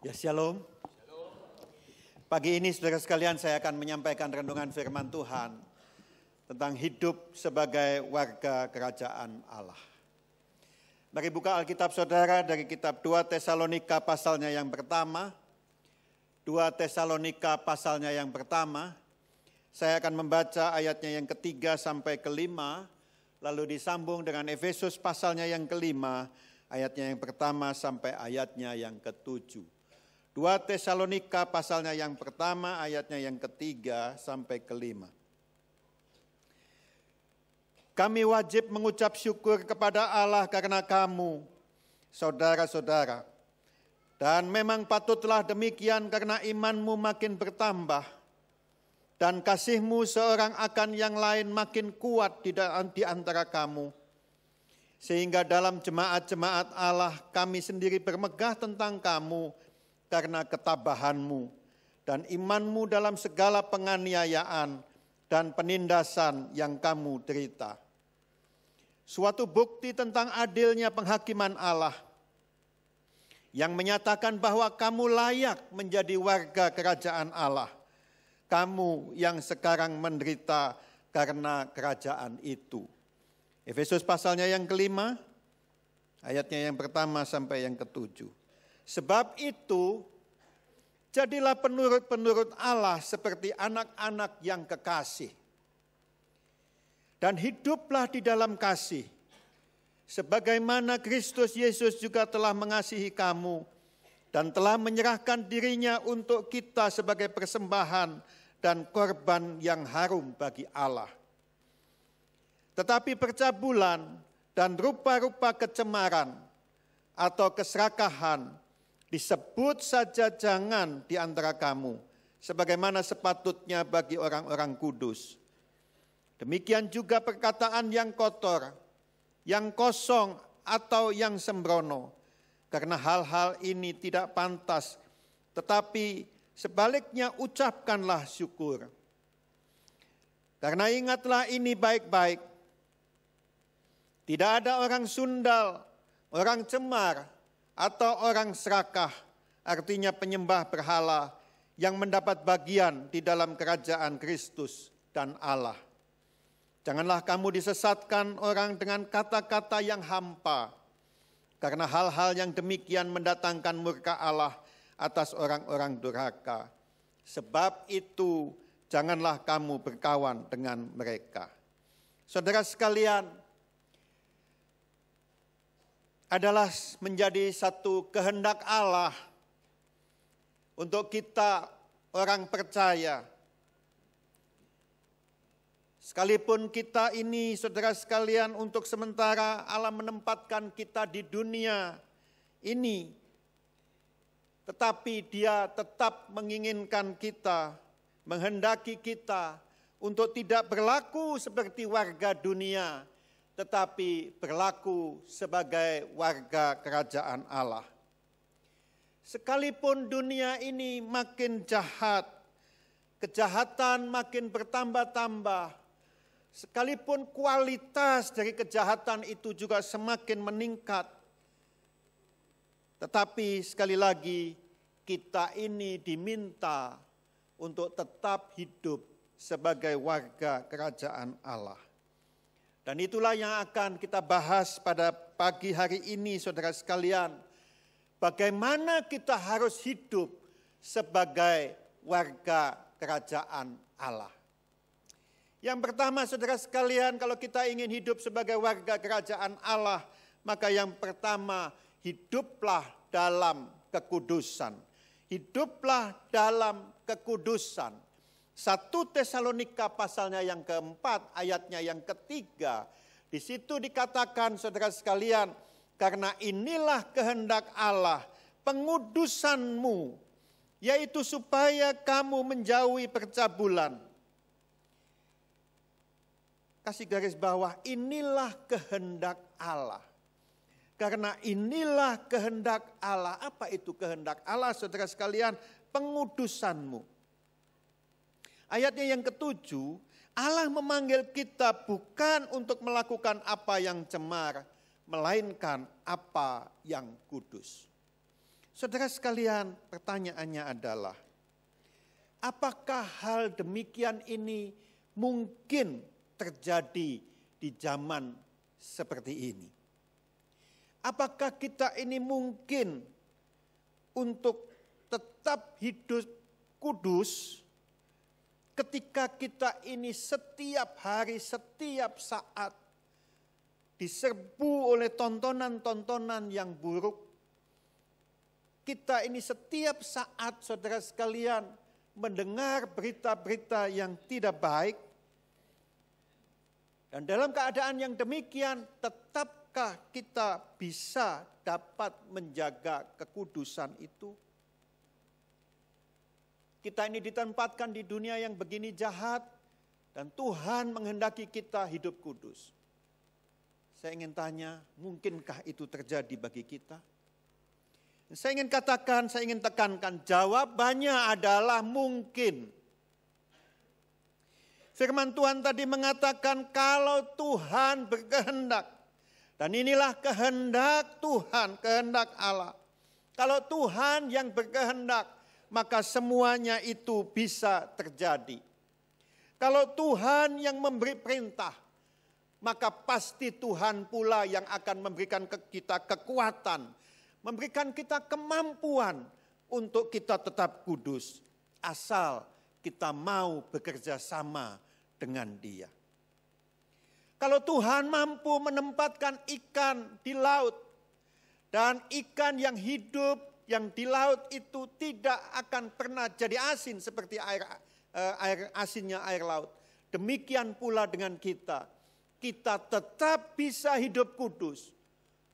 Ya, shalom. Pagi ini saudara sekalian saya akan menyampaikan renungan firman Tuhan tentang hidup sebagai warga kerajaan Allah. Mari buka Alkitab saudara dari kitab 2 Tesalonika pasalnya yang pertama. 2 Tesalonika pasalnya yang pertama. Saya akan membaca ayatnya yang ketiga sampai kelima, lalu disambung dengan Efesus pasalnya yang kelima, ayatnya yang pertama sampai ayatnya yang ketujuh. 2 Tesalonika pasalnya yang pertama, ayatnya yang ketiga sampai kelima. Kami wajib mengucap syukur kepada Allah karena kamu, saudara-saudara. Dan memang patutlah demikian karena imanmu makin bertambah. Dan kasihmu seorang akan yang lain makin kuat di antara kamu. Sehingga dalam jemaat-jemaat Allah kami sendiri bermegah tentang kamu, karena ketabahanmu dan imanmu dalam segala penganiayaan dan penindasan yang kamu derita. Suatu bukti tentang adilnya penghakiman Allah yang menyatakan bahwa kamu layak menjadi warga kerajaan Allah. Kamu yang sekarang menderita karena kerajaan itu. Efesus pasalnya yang kelima, ayatnya yang pertama sampai yang ketujuh. Sebab itu, jadilah penurut-penurut Allah seperti anak-anak yang kekasih. Dan hiduplah di dalam kasih, sebagaimana Kristus Yesus juga telah mengasihi kamu, dan telah menyerahkan dirinya untuk kita sebagai persembahan dan korban yang harum bagi Allah. Tetapi percabulan dan rupa-rupa kecemaran atau keserakahan, disebut saja jangan di antara kamu, sebagaimana sepatutnya bagi orang-orang kudus. Demikian juga perkataan yang kotor, yang kosong atau yang sembrono, karena hal-hal ini tidak pantas, tetapi sebaliknya ucapkanlah syukur. Karena ingatlah ini baik-baik, tidak ada orang sundal, orang cemar, atau orang serakah, artinya penyembah berhala, yang mendapat bagian di dalam kerajaan Kristus dan Allah. Janganlah kamu disesatkan orang dengan kata-kata yang hampa, karena hal-hal yang demikian mendatangkan murka Allah atas orang-orang durhaka. Sebab itu janganlah kamu berkawan dengan mereka. Saudara sekalian, adalah menjadi satu kehendak Allah untuk kita orang percaya. Sekalipun kita ini, saudara sekalian, untuk sementara Allah menempatkan kita di dunia ini, tetapi Dia tetap menginginkan kita, menghendaki kita untuk tidak berlaku seperti warga dunia, tetapi berlaku sebagai warga kerajaan Allah. Sekalipun dunia ini makin jahat, kejahatan makin bertambah-tambah, sekalipun kualitas dari kejahatan itu juga semakin meningkat, tetapi sekali lagi kita ini diminta untuk tetap hidup sebagai warga kerajaan Allah. Dan itulah yang akan kita bahas pada pagi hari ini, saudara sekalian. Bagaimana kita harus hidup sebagai warga kerajaan Allah. Yang pertama, saudara sekalian, kalau kita ingin hidup sebagai warga kerajaan Allah, maka yang pertama, hiduplah dalam kekudusan. Hiduplah dalam kekudusan. 1 Tesalonika pasalnya yang keempat, ayatnya yang ketiga. Di situ dikatakan, saudara sekalian, karena inilah kehendak Allah, pengudusanmu, yaitu supaya kamu menjauhi percabulan. Kasih garis bawah, inilah kehendak Allah. Karena inilah kehendak Allah. Apa itu kehendak Allah, saudara sekalian? Pengudusanmu. Ayatnya yang ketujuh, Allah memanggil kita bukan untuk melakukan apa yang cemar, melainkan apa yang kudus. Saudara sekalian, pertanyaannya adalah, apakah hal demikian ini mungkin terjadi di zaman seperti ini? Apakah kita ini mungkin untuk tetap hidup kudus ketika kita ini setiap hari, setiap saat diserbu oleh tontonan-tontonan yang buruk? Kita ini setiap saat, saudara sekalian, mendengar berita-berita yang tidak baik. Dan dalam keadaan yang demikian, tetapkah kita bisa dapat menjaga kekudusan itu? Kita ini ditempatkan di dunia yang begini jahat, dan Tuhan menghendaki kita hidup kudus. Saya ingin tanya, mungkinkah itu terjadi bagi kita? Saya ingin katakan, saya ingin tekankan, jawabannya adalah mungkin. Firman Tuhan tadi mengatakan kalau Tuhan berkehendak, dan inilah kehendak Tuhan, kehendak Allah. Kalau Tuhan yang berkehendak, maka semuanya itu bisa terjadi. Kalau Tuhan yang memberi perintah, maka pasti Tuhan pula yang akan memberikan kita kekuatan, memberikan kita kemampuan untuk kita tetap kudus, asal kita mau bekerja sama dengan Dia. Kalau Tuhan mampu menempatkan ikan di laut, dan ikan yang hidup yang di laut itu tidak akan pernah jadi asin seperti air asinnya air laut. Demikian pula dengan kita. Kita tetap bisa hidup kudus,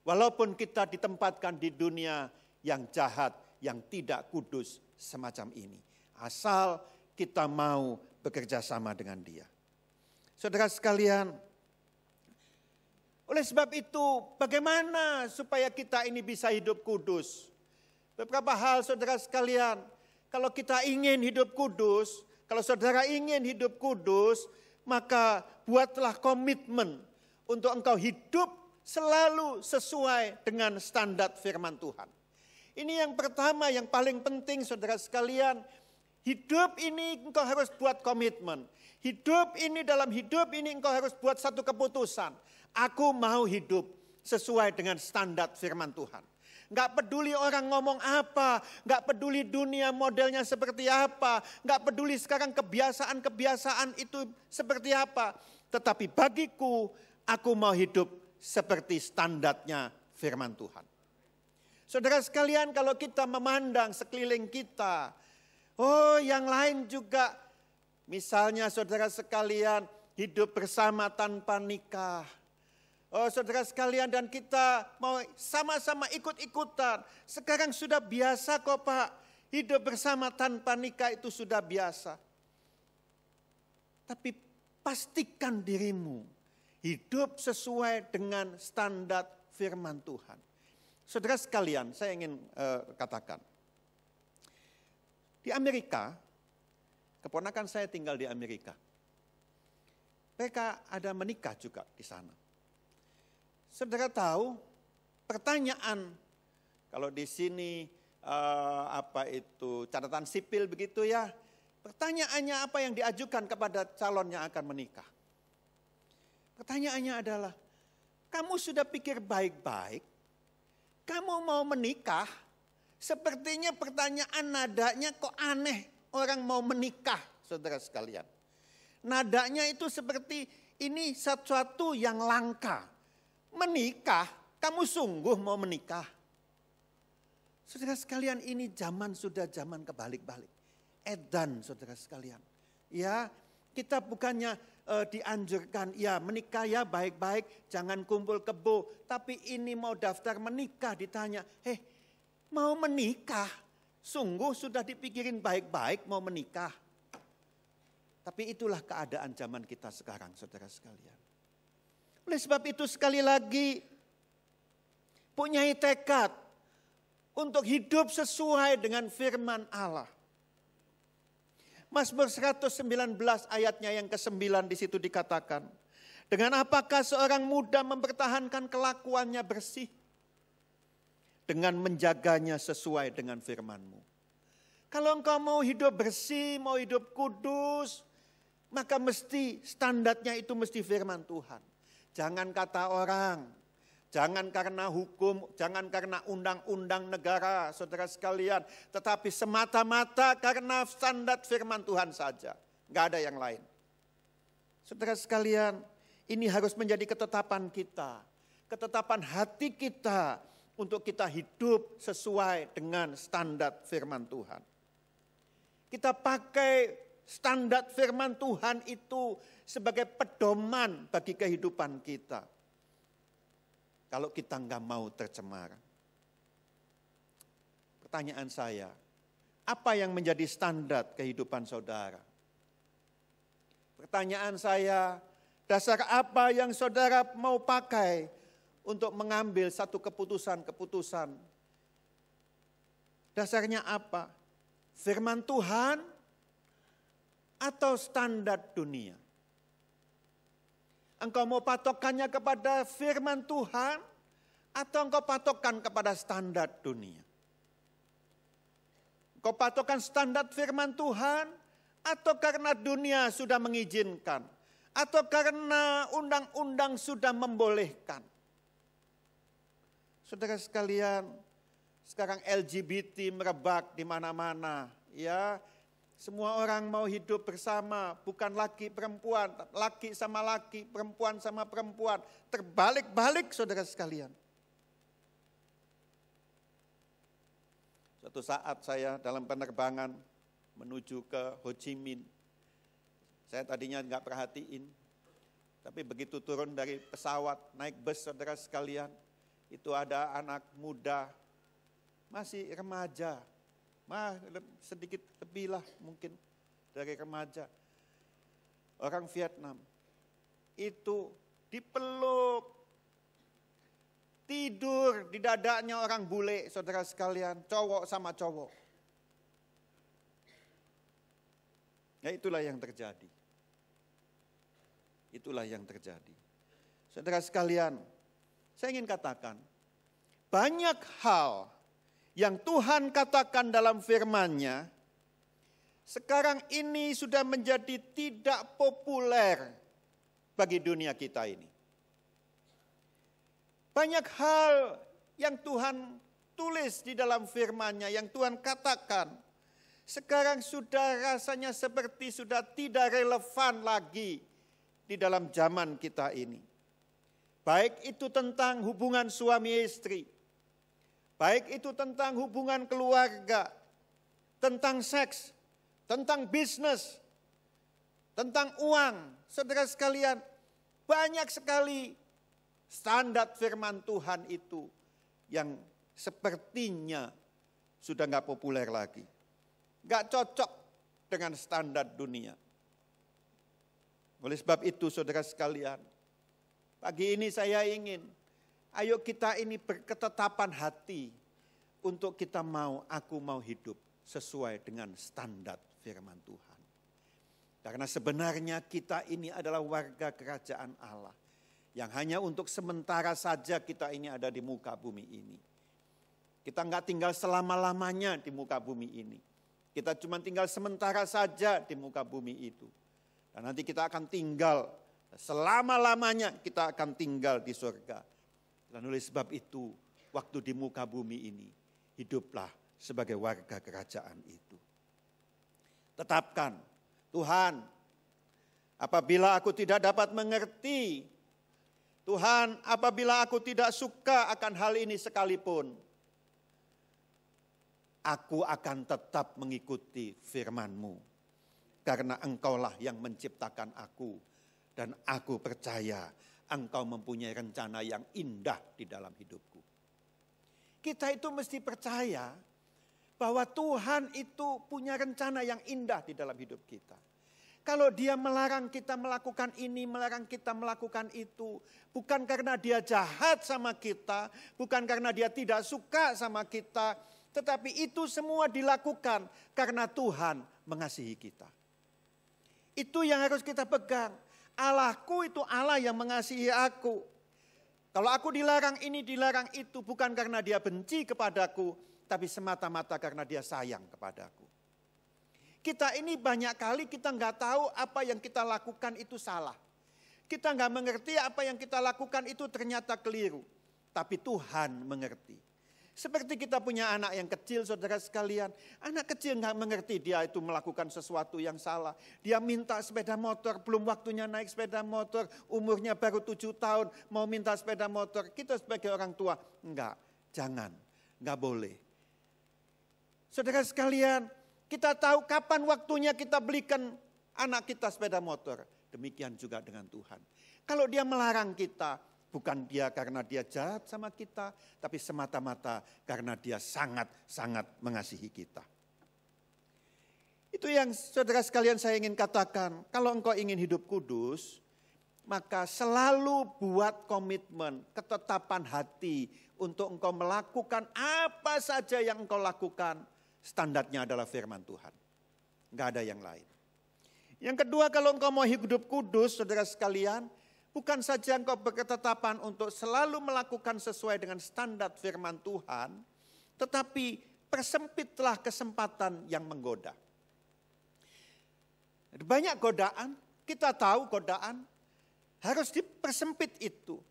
walaupun kita ditempatkan di dunia yang jahat, yang tidak kudus semacam ini. Asal kita mau bekerja sama dengan Dia. Saudara sekalian, oleh sebab itu bagaimana supaya kita ini bisa hidup kudus? Beberapa hal saudara sekalian, kalau kita ingin hidup kudus, kalau saudara ingin hidup kudus, maka buatlah komitmen untuk engkau hidup selalu sesuai dengan standar firman Tuhan. Ini yang pertama, yang paling penting saudara sekalian. Hidup ini engkau harus buat komitmen. Hidup ini, dalam hidup ini engkau harus buat satu keputusan. Aku mau hidup sesuai dengan standar firman Tuhan. Gak peduli orang ngomong apa, gak peduli dunia modelnya seperti apa, gak peduli sekarang kebiasaan-kebiasaan itu seperti apa. Tetapi bagiku, aku mau hidup seperti standarnya firman Tuhan. Saudara sekalian, kalau kita memandang sekeliling kita, yang lain juga, misalnya saudara sekalian hidup bersama tanpa nikah. Saudara sekalian, dan kita mau sama-sama ikut-ikutan. Sekarang sudah biasa kok Pak, hidup bersama tanpa nikah itu sudah biasa. Tapi pastikan dirimu hidup sesuai dengan standar firman Tuhan. Saudara sekalian, saya ingin katakan. Di Amerika, keponakan saya tinggal di Amerika. Mereka ada menikah juga di sana. Saudara tahu, pertanyaan kalau di sini catatan sipil begitu ya. Pertanyaannya apa yang diajukan kepada calon yang akan menikah? Pertanyaannya adalah, kamu sudah pikir baik-baik? Kamu mau menikah? Sepertinya pertanyaan nadanya kok aneh, orang mau menikah, saudara sekalian. Nadanya itu seperti ini sesuatu yang langka. Menikah, kamu sungguh mau menikah? Saudara sekalian, ini zaman sudah zaman kebalik-balik. Edan saudara sekalian. Ya, kita bukannya dianjurkan, ya menikah ya baik-baik, jangan kumpul kebo. Tapi ini mau daftar menikah ditanya, mau menikah? Sungguh sudah dipikirin baik-baik mau menikah. Tapi itulah keadaan zaman kita sekarang saudara sekalian. Oleh sebab itu sekali lagi, punyai tekad untuk hidup sesuai dengan firman Allah. Mazmur 119 ayatnya yang ke-9 di situ dikatakan, dengan apakah seorang muda mempertahankan kelakuannya bersih? dengan menjaganya sesuai dengan firman-Mu. Kalau engkau mau hidup bersih, mau hidup kudus, maka mesti standarnya itu mesti firman Tuhan. Jangan kata orang, jangan karena hukum, jangan karena undang-undang negara, saudara sekalian. Tetapi semata-mata karena standar firman Tuhan saja. Enggak ada yang lain. Saudara sekalian, ini harus menjadi ketetapan kita. Ketetapan hati kita untuk kita hidup sesuai dengan standar firman Tuhan. Kita pakai standar firman Tuhan itu sebagai pedoman bagi kehidupan kita. Kalau kita enggak mau tercemar. Pertanyaan saya, apa yang menjadi standar kehidupan saudara? Pertanyaan saya, dasar apa yang saudara mau pakai untuk mengambil satu keputusan-keputusan? Dasarnya apa? Firman Tuhan atau standar dunia? Engkau mau patokannya kepada firman Tuhan atau engkau patokan kepada standar dunia? Engkau patokan standar firman Tuhan atau karena dunia sudah mengizinkan? Atau karena undang-undang sudah membolehkan? Saudara sekalian, sekarang LGBT merebak di mana-mana, ya. Semua orang mau hidup bersama, bukan laki perempuan, laki sama laki, perempuan sama perempuan. Terbalik-balik saudara sekalian. Suatu saat saya dalam penerbangan menuju ke Ho Chi Minh. Saya tadinya enggak perhatiin, tapi begitu turun dari pesawat, naik bus saudara sekalian, itu ada anak muda, masih remaja, sedikit lebih lah mungkin dari remaja. Orang Vietnam, itu dipeluk, tidur di dadanya orang bule, saudara sekalian, cowok sama cowok. Ya itulah yang terjadi. Itulah yang terjadi. Saudara sekalian, saya ingin katakan, banyak hal yang Tuhan katakan dalam firman-Nya, sekarang ini sudah menjadi tidak populer bagi dunia kita ini. Banyak hal yang Tuhan tulis di dalam firman-Nya, yang Tuhan katakan, sekarang sudah rasanya seperti sudah tidak relevan lagi di dalam zaman kita ini. Baik itu tentang hubungan suami istri, baik itu tentang hubungan keluarga, tentang seks, tentang bisnis, tentang uang. Saudara sekalian, banyak sekali standar firman Tuhan itu yang sepertinya sudah nggak populer lagi. Nggak cocok dengan standar dunia. Oleh sebab itu saudara sekalian, pagi ini saya ingin, ayo kita ini berketetapan hati untuk kita aku mau hidup sesuai dengan standar firman Tuhan. Karena sebenarnya kita ini adalah warga kerajaan Allah. Yang hanya untuk sementara saja kita ini ada di muka bumi ini. Kita enggak tinggal selama-lamanya di muka bumi ini. Kita cuma tinggal sementara saja di muka bumi itu. Dan nanti kita akan tinggal, selama-lamanya kita akan tinggal di surga. Dan oleh sebab itu, waktu di muka bumi ini, hiduplah sebagai warga kerajaan itu. Tetapkan, Tuhan, apabila aku tidak dapat mengerti, Tuhan, apabila aku tidak suka akan hal ini sekalipun, aku akan tetap mengikuti firman-Mu. Karena Engkaulah yang menciptakan aku. Dan aku percaya Engkau mempunyai rencana yang indah di dalam hidupku. Kita itu mesti percaya bahwa Tuhan itu punya rencana yang indah di dalam hidup kita. Kalau Dia melarang kita melakukan ini, melarang kita melakukan itu, bukan karena Dia jahat sama kita, bukan karena Dia tidak suka sama kita, tetapi itu semua dilakukan karena Tuhan mengasihi kita. Itu yang harus kita pegang. Allahku itu Allah yang mengasihi aku. Kalau aku dilarang ini, dilarang itu, bukan karena dia benci kepadaku, tapi semata-mata karena dia sayang kepadaku. Kita ini banyak kali kita nggak tahu apa yang kita lakukan itu salah. Kita nggak mengerti apa yang kita lakukan itu ternyata keliru. Tapi Tuhan mengerti. Seperti kita punya anak yang kecil, saudara sekalian. Anak kecil nggak mengerti dia itu melakukan sesuatu yang salah. Dia minta sepeda motor, belum waktunya naik sepeda motor. Umurnya baru 7 tahun, mau minta sepeda motor. Kita sebagai orang tua, enggak, jangan, nggak boleh. Saudara sekalian, kita tahu kapan waktunya kita belikan anak kita sepeda motor. Demikian juga dengan Tuhan. Kalau dia melarang kita, bukan dia karena dia jahat sama kita, tapi semata-mata karena dia sangat-sangat mengasihi kita. Itu yang saudara sekalian saya ingin katakan. Kalau engkau ingin hidup kudus, maka selalu buat komitmen, ketetapan hati untuk engkau melakukan apa saja yang engkau lakukan. Standarnya adalah firman Tuhan. Enggak ada yang lain. Yang kedua, kalau engkau mau hidup kudus, saudara sekalian, bukan saja engkau berketetapan untuk selalu melakukan sesuai dengan standar firman Tuhan, tetapi persempitlah kesempatan yang menggoda. Banyak godaan, kita tahu godaan, harus dipersempit itu,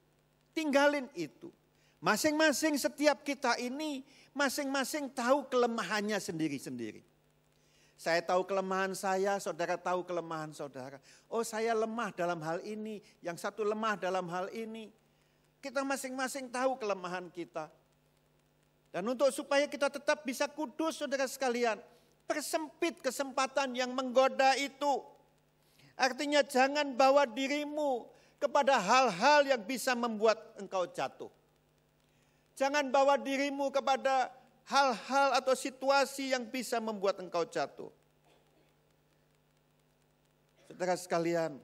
tinggalin itu. Masing-masing setiap kita ini, masing-masing tahu kelemahannya sendiri-sendiri. Saya tahu kelemahan saya, saudara tahu kelemahan saudara. Oh, saya lemah dalam hal ini, yang satu lemah dalam hal ini. Kita masing-masing tahu kelemahan kita. Dan untuk supaya kita tetap bisa kudus, saudara sekalian, persempit kesempatan yang menggoda itu. Artinya jangan bawa dirimu kepada hal-hal yang bisa membuat engkau jatuh. Jangan bawa dirimu kepada hal-hal atau situasi yang bisa membuat engkau jatuh. Saudara sekalian,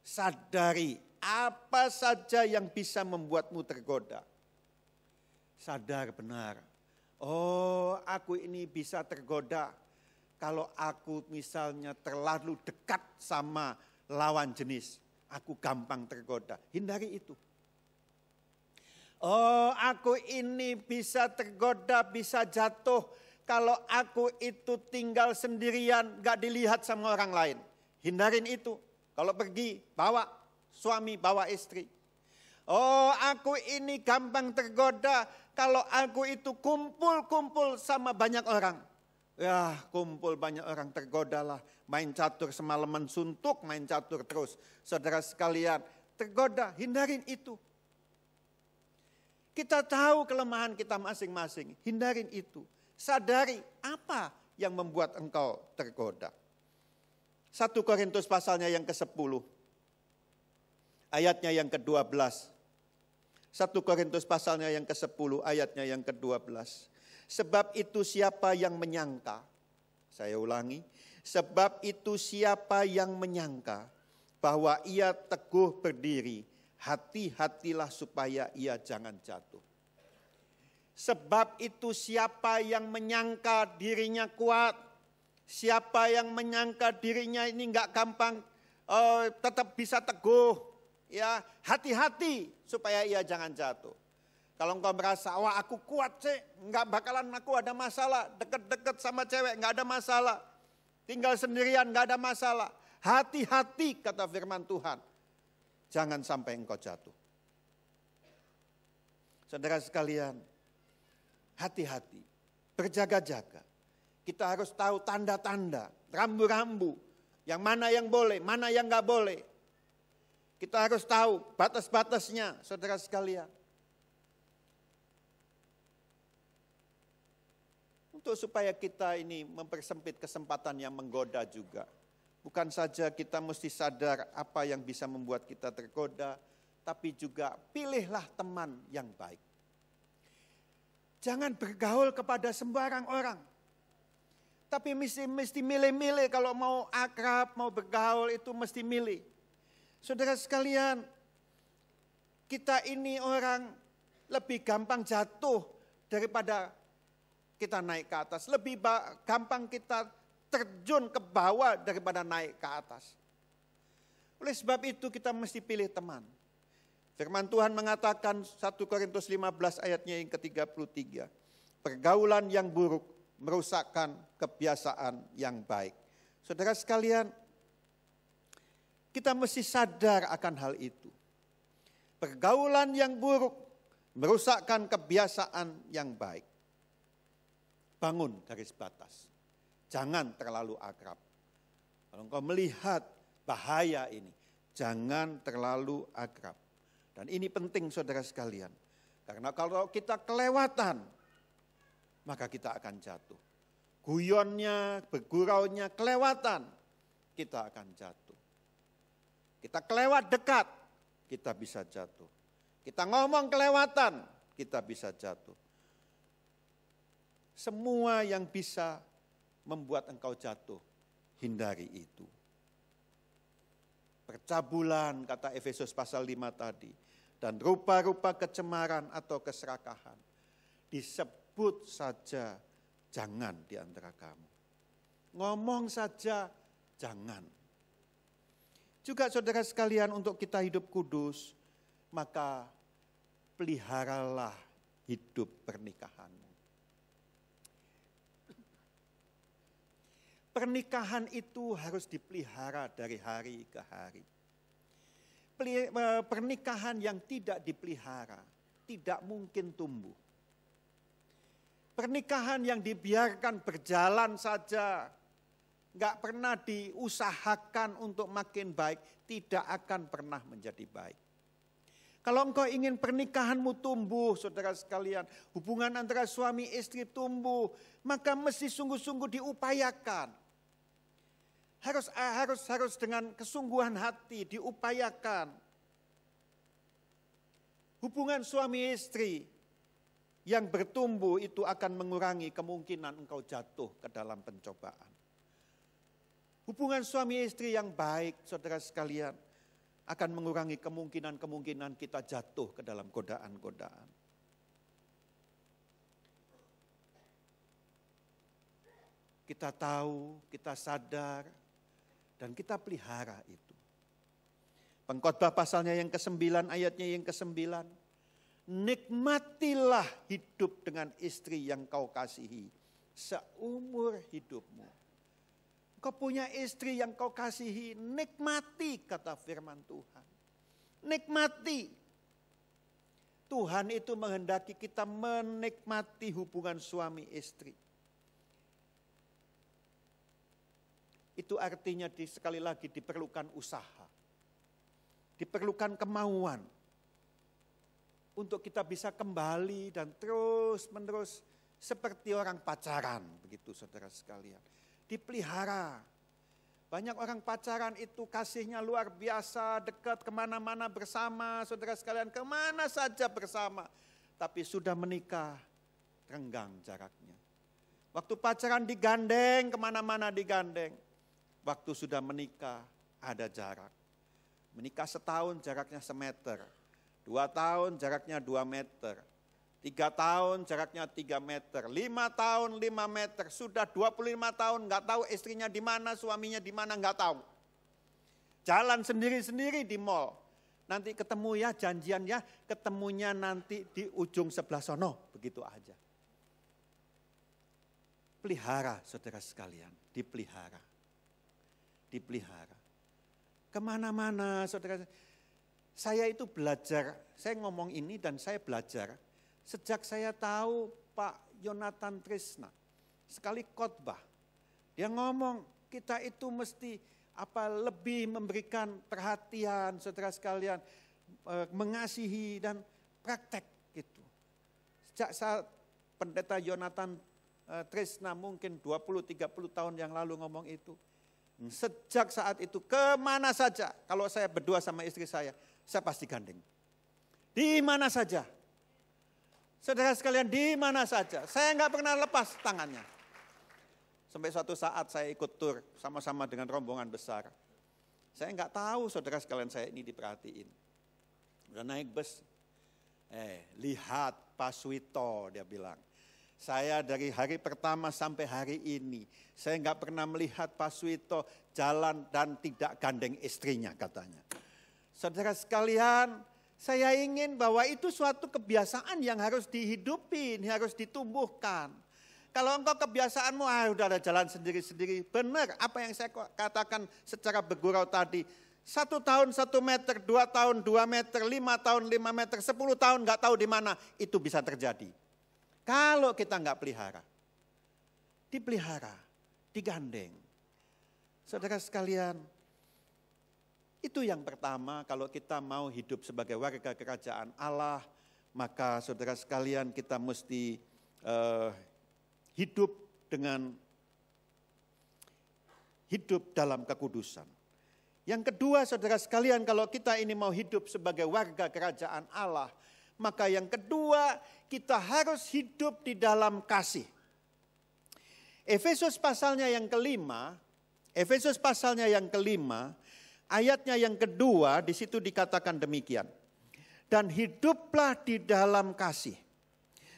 sadari apa saja yang bisa membuatmu tergoda. Sadar benar, oh aku ini bisa tergoda kalau aku misalnya terlalu dekat sama lawan jenis. Aku gampang tergoda, hindari itu. Oh, aku ini bisa tergoda, bisa jatuh kalau aku itu tinggal sendirian, gak dilihat sama orang lain. Hindarin itu. Kalau pergi, bawa suami, bawa istri. Oh, aku ini gampang tergoda kalau aku itu kumpul-kumpul sama banyak orang. Ya, kumpul banyak orang tergodalah. Main catur semalaman suntuk, main catur terus. Saudara sekalian, tergoda, hindarin itu. Kita tahu kelemahan kita masing-masing, hindarin itu. Sadari apa yang membuat engkau tergoda. 1 Korintus pasalnya yang ke-10, ayatnya yang ke-12. 1 Korintus pasalnya yang ke-10, ayatnya yang ke-12. Sebab itu siapa yang menyangka, saya ulangi, sebab itu siapa yang menyangka bahwa ia teguh berdiri, hati-hatilah supaya ia jangan jatuh. Sebab itu siapa yang menyangka dirinya kuat, siapa yang menyangka dirinya ini enggak gampang tetap bisa teguh, ya hati-hati supaya ia jangan jatuh. Kalau engkau merasa, wah aku kuat sih, enggak bakalan aku ada masalah, deket-deket sama cewek enggak ada masalah, tinggal sendirian enggak ada masalah. Hati-hati kata firman Tuhan. Jangan sampai engkau jatuh. Saudara sekalian, hati-hati, berjaga-jaga. Kita harus tahu tanda-tanda, rambu-rambu, yang mana yang boleh, mana yang enggak boleh. Kita harus tahu batas-batasnya, saudara sekalian. Untuk supaya kita ini mempersempit kesempatan yang menggoda juga. Bukan saja kita mesti sadar apa yang bisa membuat kita tergoda, tapi juga pilihlah teman yang baik. Jangan bergaul kepada sembarang orang. Tapi mesti milih-milih kalau mau akrab, mau bergaul itu mesti milih. Saudara sekalian, kita ini orang lebih gampang jatuh daripada kita naik ke atas. Lebih gampang kita terjun ke bawah daripada naik ke atas. Oleh sebab itu kita mesti pilih teman. Firman Tuhan mengatakan 1 Korintus 15 ayatnya yang ke-33. Pergaulan yang buruk merusakkan kebiasaan yang baik. Saudara sekalian, kita mesti sadar akan hal itu. Pergaulan yang buruk merusakkan kebiasaan yang baik. Bangun garis batas. Jangan terlalu akrab. Kalau engkau melihat bahaya ini, jangan terlalu akrab. Dan ini penting saudara sekalian. Karena kalau kita kelewatan, maka kita akan jatuh. Guyonnya, berguraunya, kelewatan, kita akan jatuh. Kita kelewat dekat, kita bisa jatuh. Kita ngomong kelewatan, kita bisa jatuh. Semua yang bisa membuat engkau jatuh, hindari itu. Percabulan, kata Efesus pasal 5 tadi, dan rupa-rupa kecemaran atau keserakahan, disebut saja jangan di antara kamu. Ngomong saja jangan. Juga saudara sekalian, untuk kita hidup kudus, maka peliharalah hidup pernikahanmu. Pernikahan itu harus dipelihara dari hari ke hari. Pernikahan yang tidak dipelihara tidak mungkin tumbuh. Pernikahan yang dibiarkan berjalan saja, nggak pernah diusahakan untuk makin baik, tidak akan pernah menjadi baik. Kalau engkau ingin pernikahanmu tumbuh, saudara sekalian, hubungan antara suami istri tumbuh, maka mesti sungguh-sungguh diupayakan. Harus dengan kesungguhan hati diupayakan. Hubungan suami istri yang bertumbuh itu akan mengurangi kemungkinan engkau jatuh ke dalam pencobaan. Hubungan suami istri yang baik, saudara sekalian, akan mengurangi kemungkinan kita jatuh ke dalam godaan-godaan. Kita tahu, kita sadar, dan kita pelihara itu. Pengkhotbah pasalnya yang ke-9, ayatnya yang ke-9. Nikmatilah hidup dengan istri yang kau kasihi seumur hidupmu. Kau punya istri yang kau kasihi, nikmati, kata firman Tuhan. Nikmati. Tuhan itu menghendaki kita menikmati hubungan suami istri. Itu artinya sekali lagi diperlukan usaha. Diperlukan kemauan. Untuk kita bisa kembali dan terus menerus seperti orang pacaran. Begitu saudara sekalian. Dipelihara. Banyak orang pacaran itu kasihnya luar biasa, dekat kemana-mana bersama. Saudara sekalian, kemana saja bersama. Tapi sudah menikah, renggang jaraknya. Waktu pacaran digandeng, kemana-mana digandeng. Waktu sudah menikah, ada jarak. Menikah setahun jaraknya semeter. 2 tahun jaraknya 2 meter. 3 tahun jaraknya 3 meter. 5 tahun 5 meter. Sudah 25 tahun nggak tahu istrinya di mana, suaminya di mana nggak tahu. Jalan sendiri-sendiri di mall. Nanti ketemu ya, janjian ya, ketemunya nanti di ujung sebelah sono. Begitu aja. Pelihara saudara sekalian, dipelihara. Dipelihara. Kemana-mana saudara. Saya itu belajar, saya ngomong ini dan saya belajar. Sejak saya tahu Pak Yonatan Trisna, sekali khotbah. Dia ngomong kita itu mesti lebih memberikan perhatian saudara sekalian. Mengasihi dan praktek gitu. Sejak saat pendeta Yonatan Trisna mungkin 20-30 tahun yang lalu ngomong itu. Sejak saat itu kemana saja kalau saya berdua sama istri saya pasti gandeng. Di mana saja. Saudara sekalian di mana saja. Saya nggak pernah lepas tangannya. Sampai suatu saat saya ikut tur sama-sama dengan rombongan besar. Saya nggak tahu saudara sekalian saya ini diperhatiin. Udah naik bus. Lihat Pak Suwito dia bilang. Saya dari hari pertama sampai hari ini, saya nggak pernah melihat Pak Suwito jalan dan tidak gandeng istrinya katanya. Saudara sekalian, Saya ingin bahwa itu suatu kebiasaan yang harus dihidupin, harus ditumbuhkan. Kalau engkau kebiasaanmu, udah ada jalan sendiri-sendiri. Benar apa yang saya katakan secara bergurau tadi. 1 tahun 1 meter, 2 tahun 2 meter, 5 tahun 5 meter, 10 tahun nggak tahu di mana. Itu bisa terjadi. Kalau kita nggak pelihara. Dipelihara, digandeng. Saudara sekalian, itu yang pertama, kalau kita mau hidup sebagai warga kerajaan Allah, maka saudara sekalian kita mesti hidup dalam kekudusan. Yang kedua saudara sekalian, kalau kita ini mau hidup sebagai warga kerajaan Allah, maka yang kedua kita harus hidup di dalam kasih. Efesus pasalnya yang kelima, ayatnya yang kedua, di situ dikatakan demikian. Dan hiduplah di dalam kasih.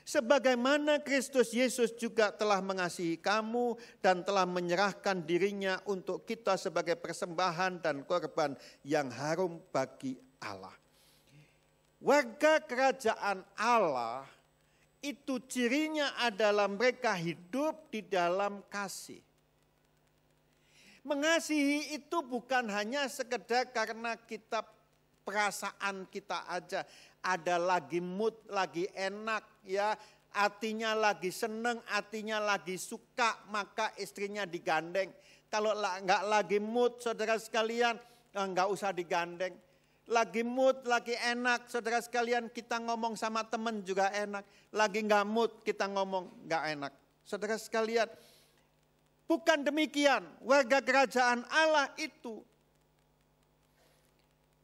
Sebagaimana Kristus Yesus juga telah mengasihi kamu dan telah menyerahkan dirinya untuk kita sebagai persembahan dan korban yang harum bagi Allah. Warga kerajaan Allah itu cirinya adalah mereka hidup di dalam kasih. Mengasihi itu bukan hanya sekedar karena kita perasaan kita aja. Ada lagi mood, lagi enak ya. Hatinya lagi seneng, hatinya lagi suka, maka istrinya digandeng. Kalau enggak lagi mood, saudara sekalian, enggak usah digandeng. Lagi mood, lagi enak, saudara sekalian, kita ngomong sama teman juga enak. Lagi enggak mood, kita ngomong enggak enak. Saudara sekalian, bukan demikian, warga kerajaan Allah itu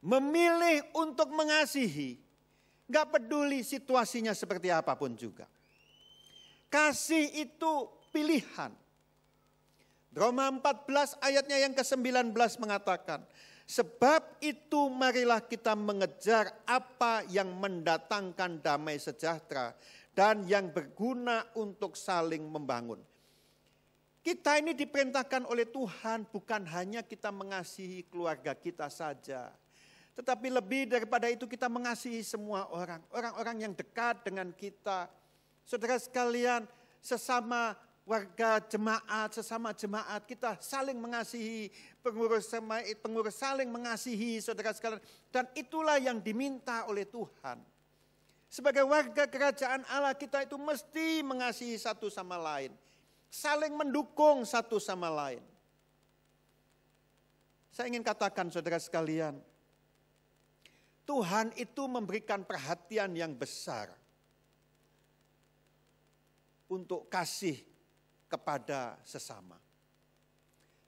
memilih untuk mengasihi, gak peduli situasinya seperti apapun juga. Kasih itu pilihan. Roma 14 ayatnya yang ke-19 mengatakan, sebab itu marilah kita mengejar apa yang mendatangkan damai sejahtera dan yang berguna untuk saling membangun. Kita ini diperintahkan oleh Tuhan bukan hanya kita mengasihi keluarga kita saja. Tetapi lebih daripada itu kita mengasihi semua orang. Orang-orang yang dekat dengan kita. Saudara sekalian, sesama warga jemaat, sesama jemaat kita saling mengasihi. Pengurus saling mengasihi saudara sekalian. Dan itulah yang diminta oleh Tuhan. Sebagai warga kerajaan Allah kita itu mesti mengasihi satu sama lain. Saling mendukung satu sama lain. Saya ingin katakan saudara sekalian, Tuhan itu memberikan perhatian yang besar untuk kasih kepada sesama.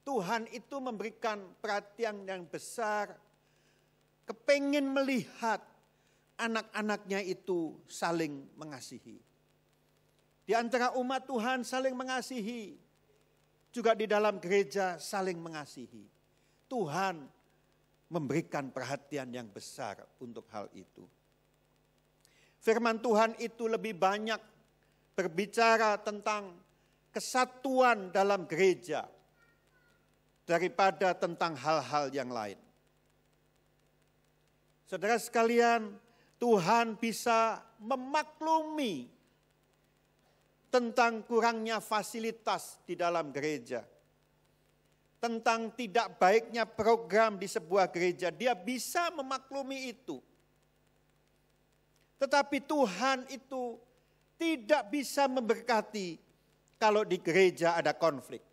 Tuhan itu memberikan perhatian yang besar, kepengin melihat anak-anaknya itu saling mengasihi. Di antara umat Tuhan saling mengasihi. Juga di dalam gereja saling mengasihi. Tuhan memberikan perhatian yang besar untuk hal itu. Firman Tuhan itu lebih banyak berbicara tentang kesatuan dalam gereja daripada tentang hal-hal yang lain. Saudara sekalian, Tuhan bisa memaklumi tentang kurangnya fasilitas di dalam gereja. Tentang tidak baiknya program di sebuah gereja. Dia bisa memaklumi itu. Tetapi Tuhan itu tidak bisa memberkati kalau di gereja ada konflik.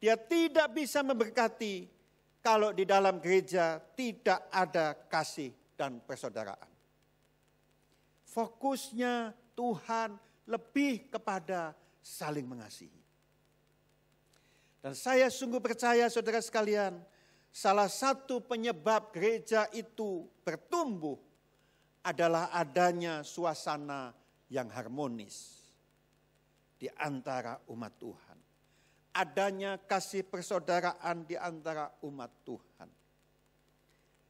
Dia tidak bisa memberkati kalau di dalam gereja tidak ada kasih dan persaudaraan. Fokusnya Tuhan lebih kepada saling mengasihi. Dan saya sungguh percaya saudara sekalian, salah satu penyebab gereja itu bertumbuh adalah adanya suasana yang harmonis di antara umat Tuhan. Adanya kasih persaudaraan di antara umat Tuhan.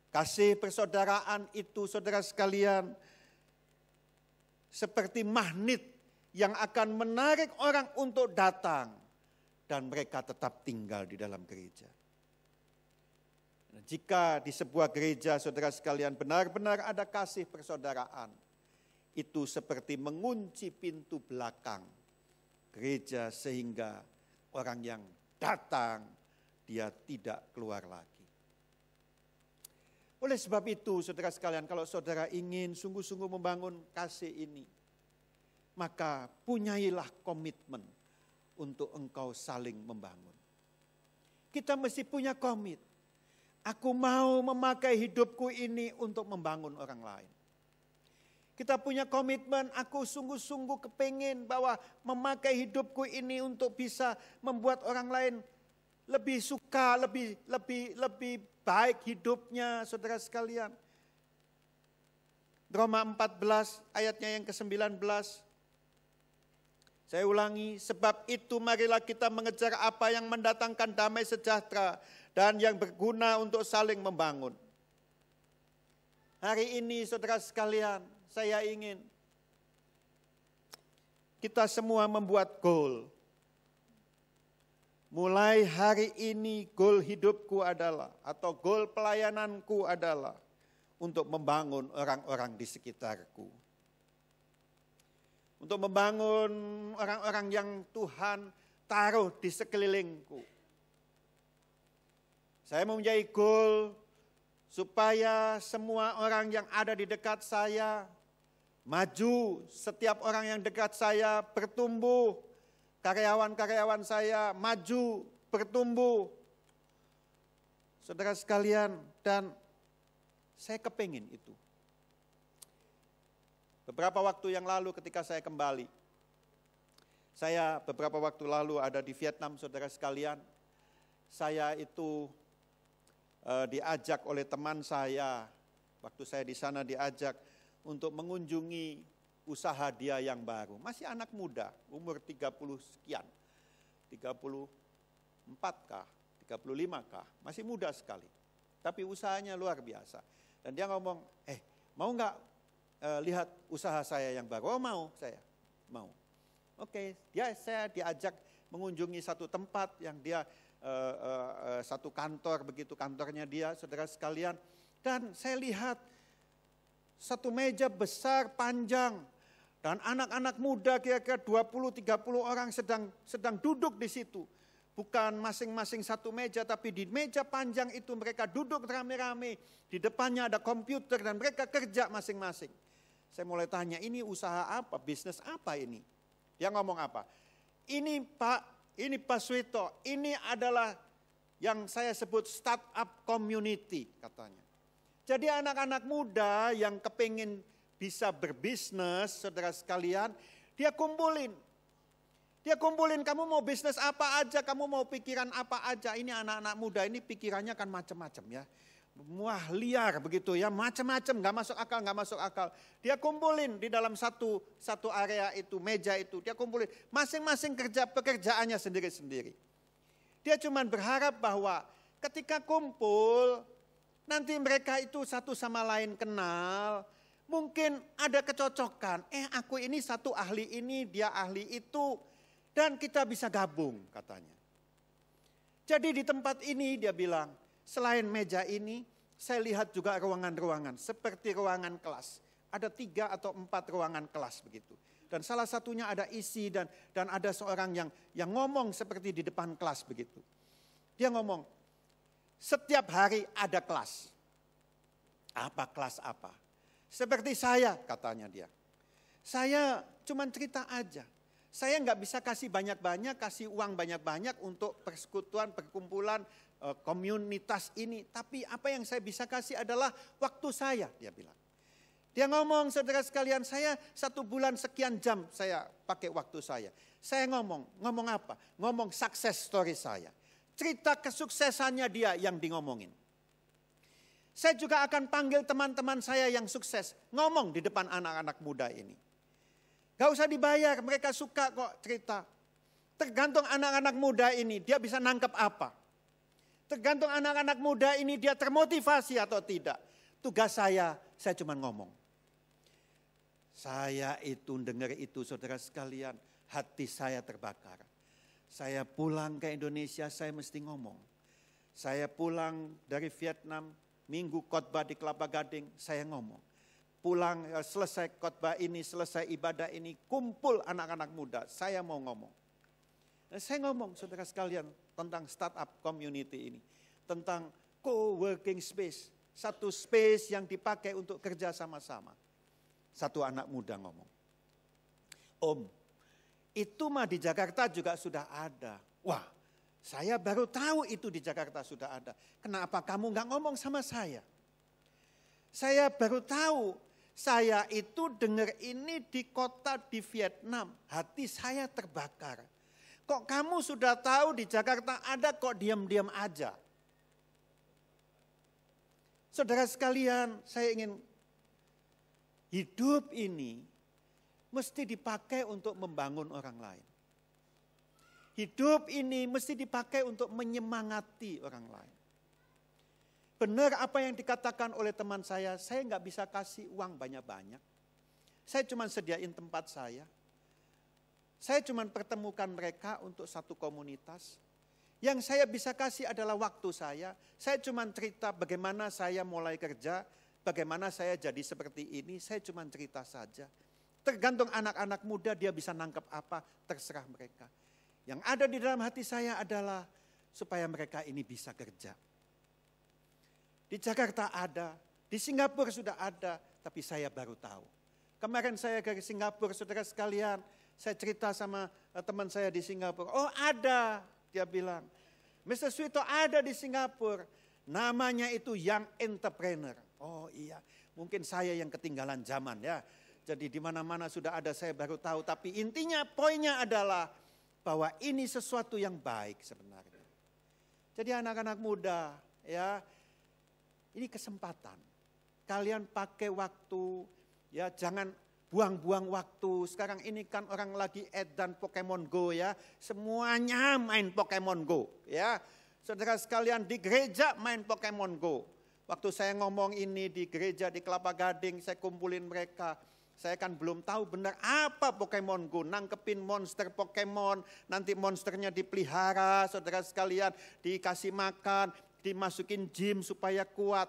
Kasih persaudaraan itu saudara sekalian seperti magnet yang akan menarik orang untuk datang dan mereka tetap tinggal di dalam gereja. Jika di sebuah gereja, saudara sekalian, benar-benar ada kasih persaudaraan, itu seperti mengunci pintu belakang gereja sehingga orang yang datang, dia tidak keluar lagi. Oleh sebab itu, saudara sekalian, kalau saudara ingin sungguh-sungguh membangun kasih ini, maka punyailah komitmen untuk engkau saling membangun. Kita mesti punya komit. Aku mau memakai hidupku ini untuk membangun orang lain. Kita punya komitmen, aku sungguh-sungguh kepingin bahwa memakai hidupku ini untuk bisa membuat orang lain lebih suka, lebih baik hidupnya, saudara sekalian. Roma 14 ayatnya yang ke-19. Saya ulangi, sebab itu marilah kita mengejar apa yang mendatangkan damai sejahtera dan yang berguna untuk saling membangun. Hari ini saudara sekalian, saya ingin kita semua membuat goal. Mulai hari ini goal hidupku adalah, atau goal pelayananku adalah untuk membangun orang-orang di sekitarku. Untuk membangun orang-orang yang Tuhan taruh di sekelilingku. Saya mempunyai goal supaya semua orang yang ada di dekat saya maju, setiap orang yang dekat saya bertumbuh, karyawan-karyawan saya maju, bertumbuh. Saudara sekalian, dan saya kepingin itu. Beberapa waktu yang lalu ketika saya kembali, saya beberapa waktu lalu ada di Vietnam, saudara sekalian. Saya itu diajak oleh teman saya, waktu saya di sana diajak untuk mengunjungi usaha dia yang baru. Masih anak muda, umur 30 sekian, 34kah, 35kah, masih muda sekali. Tapi usahanya luar biasa. Dan dia ngomong, mau nggak lihat usaha saya yang baru? Oh mau, saya mau. Oke, saya diajak mengunjungi satu tempat yang dia satu kantor, begitu kantornya dia, saudara sekalian. Dan saya lihat satu meja besar panjang dan anak-anak muda kira-kira 20-30 orang sedang duduk di situ. Bukan masing-masing satu meja, tapi di meja panjang itu mereka duduk rame-rame. Di depannya ada komputer dan mereka kerja masing-masing. Saya mulai tanya, ini usaha apa, bisnis apa ini? Dia ngomong apa? Ini Pak Suito, ini adalah yang saya sebut startup community katanya. Jadi anak-anak muda yang kepingin bisa berbisnis, saudara sekalian, dia kumpulin. Dia kumpulin, kamu mau bisnis apa aja, kamu mau pikiran apa aja. Ini anak-anak muda ini pikirannya kan macam-macam ya. Wah liar begitu ya, macam-macam, gak masuk akal. Dia kumpulin di dalam satu area itu, meja itu. Dia kumpulin, masing-masing pekerjaannya sendiri-sendiri. Dia cuma berharap bahwa ketika kumpul, nanti mereka itu satu sama lain kenal. Mungkin ada kecocokan, aku ini satu ahli ini, dia ahli itu. Dan kita bisa gabung katanya. Jadi di tempat ini dia bilang, selain meja ini, saya lihat juga ruangan-ruangan seperti ruangan kelas. Ada 3 atau 4 ruangan kelas begitu. Dan salah satunya ada isi dan ada seorang yang ngomong seperti di depan kelas begitu. Dia ngomong, setiap hari ada kelas. Apa kelas apa? Seperti saya katanya dia. Saya cuma cerita aja. Saya nggak bisa kasih banyak-banyak, kasih uang banyak-banyak untuk persekutuan, perkumpulan, komunitas ini. Tapi apa yang saya bisa kasih adalah waktu saya, dia bilang. Dia ngomong, saudara sekalian, saya 1 bulan sekian jam saya pakai waktu saya. Saya ngomong apa? Ngomong success story saya. Cerita kesuksesannya dia yang di ngomongin. Saya juga akan panggil teman-teman saya yang sukses. Ngomong di depan anak-anak muda ini. Gak usah dibayar, mereka suka kok cerita. Tergantung anak-anak muda ini, dia bisa nangkep apa. Tergantung anak-anak muda ini, dia termotivasi atau tidak. Tugas saya cuma ngomong. Saya itu dengar itu saudara sekalian, hati saya terbakar. Saya pulang ke Indonesia, saya mesti ngomong. Saya pulang dari Vietnam, minggu khotbah di Kelapa Gading, saya ngomong. Pulang selesai khotbah ini, selesai ibadah ini, kumpul anak-anak muda, saya mau ngomong. Saya ngomong saudara sekalian tentang startup community ini. Tentang co-working space. Satu space yang dipakai untuk kerja sama-sama. Satu anak muda ngomong. Om, itu mah di Jakarta juga sudah ada. Wah, saya baru tahu itu di Jakarta sudah ada. Kenapa kamu nggak ngomong sama saya? Saya baru tahu, saya itu dengar ini di kota di Vietnam. Hati saya terbakar. Kok kamu sudah tahu di Jakarta ada, kok diam-diam aja? Saudara sekalian, saya ingin hidup ini mesti dipakai untuk membangun orang lain. Hidup ini mesti dipakai untuk menyemangati orang lain. Benar apa yang dikatakan oleh teman saya nggak bisa kasih uang banyak-banyak. Saya cuma sediain tempat saya. Saya cuma pertemukan mereka untuk satu komunitas. Yang saya bisa kasih adalah waktu saya. Saya cuma cerita bagaimana saya mulai kerja, bagaimana saya jadi seperti ini, saya cuma cerita saja. Tergantung anak-anak muda dia bisa nangkep apa, terserah mereka. Yang ada di dalam hati saya adalah supaya mereka ini bisa kerja. Di Jakarta ada, di Singapura sudah ada, tapi saya baru tahu. Kemarin saya ke Singapura, saudara sekalian, saya cerita sama teman saya di Singapura. Oh ada, dia bilang. Mr. Suito ada di Singapura, namanya itu Young Entrepreneur. Oh iya, mungkin saya yang ketinggalan zaman ya. Jadi di mana-mana sudah ada, saya baru tahu. Tapi intinya, poinnya adalah bahwa ini sesuatu yang baik sebenarnya. Jadi anak-anak muda, ya, ini kesempatan. Kalian pakai waktu, ya, jangan buang-buang waktu. Sekarang ini kan orang lagi edan Pokemon Go ya, semuanya main Pokemon Go, ya. Saudara sekalian di gereja main Pokemon Go. Waktu saya ngomong ini di gereja di Kelapa Gading, saya kumpulin mereka. Saya kan belum tahu benar apa Pokemon Go, nangkepin monster Pokemon, nanti monsternya dipelihara, saudara sekalian, dikasih makan, dimasukin gym supaya kuat.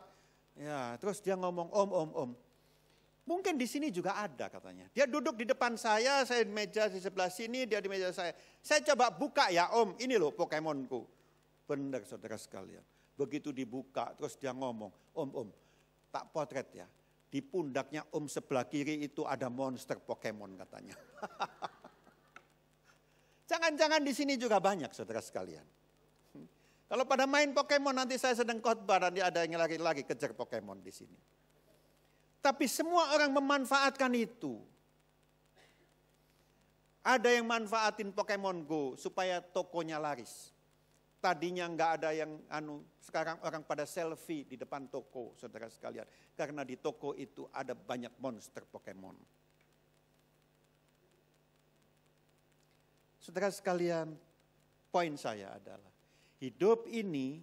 Ya, terus dia ngomong, om. Mungkin di sini juga ada katanya. Dia duduk di depan saya di meja di sebelah sini, dia di meja saya. Saya coba buka ya om, ini loh Pokemon Go. Benar saudara sekalian. Begitu dibuka, terus dia ngomong, om, tak potret ya. Di pundaknya om sebelah kiri itu ada monster Pokemon katanya. Jangan-jangan di sini juga banyak saudara sekalian. Kalau pada main Pokemon nanti saya sedang khotbah nanti ada yang lagi kejar Pokemon di sini. Tapi semua orang memanfaatkan itu. Ada yang manfaatin Pokemon Go supaya tokonya laris. Tadinya nggak ada yang sekarang orang pada selfie di depan toko, saudara sekalian. Karena di toko itu ada banyak monster Pokemon. Saudara sekalian, poin saya adalah hidup ini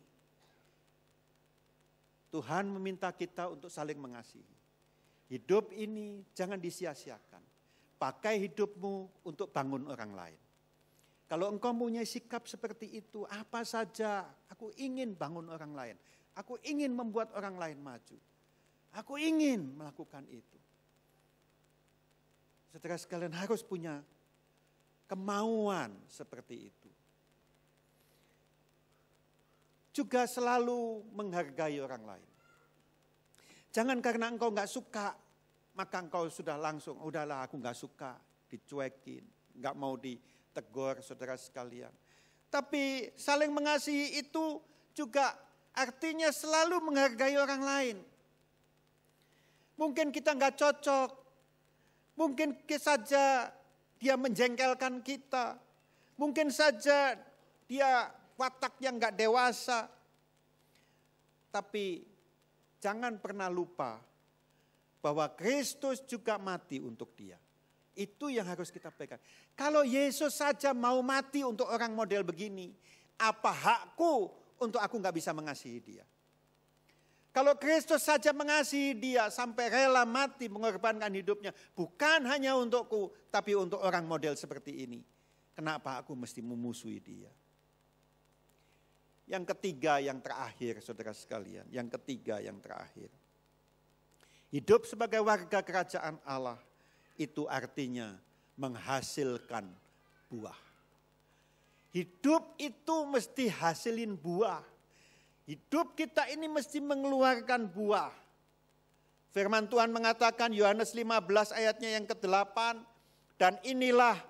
Tuhan meminta kita untuk saling mengasihi. Hidup ini jangan disia-siakan. Pakai hidupmu untuk bangun orang lain. Kalau engkau punya sikap seperti itu, apa saja, aku ingin bangun orang lain. Aku ingin membuat orang lain maju. Aku ingin melakukan itu. Saudara sekalian harus punya kemauan seperti itu. Juga selalu menghargai orang lain. Jangan karena engkau gak suka, maka engkau sudah langsung, udahlah aku gak suka, dicuekin, gak mau ditegur saudara sekalian. Tapi saling mengasihi itu juga artinya selalu menghargai orang lain. Mungkin kita gak cocok, mungkin saja dia menjengkelkan kita, mungkin saja dia wataknya gak dewasa. Tapi jangan pernah lupa bahwa Kristus juga mati untuk dia. Itu yang harus kita pegang. Kalau Yesus saja mau mati untuk orang model begini, apa hakku untuk aku gak bisa mengasihi dia? Kalau Kristus saja mengasihi dia sampai rela mati mengorbankan hidupnya, bukan hanya untukku, tapi untuk orang model seperti ini. Kenapa aku mesti memusuhi dia? Yang ketiga, yang terakhir, saudara sekalian. Yang ketiga, yang terakhir. Hidup sebagai warga kerajaan Allah itu artinya menghasilkan buah. Hidup itu mesti hasilin buah. Hidup kita ini mesti mengeluarkan buah. Firman Tuhan mengatakan Yohanes 15 ayatnya yang ke-8. Dan inilah,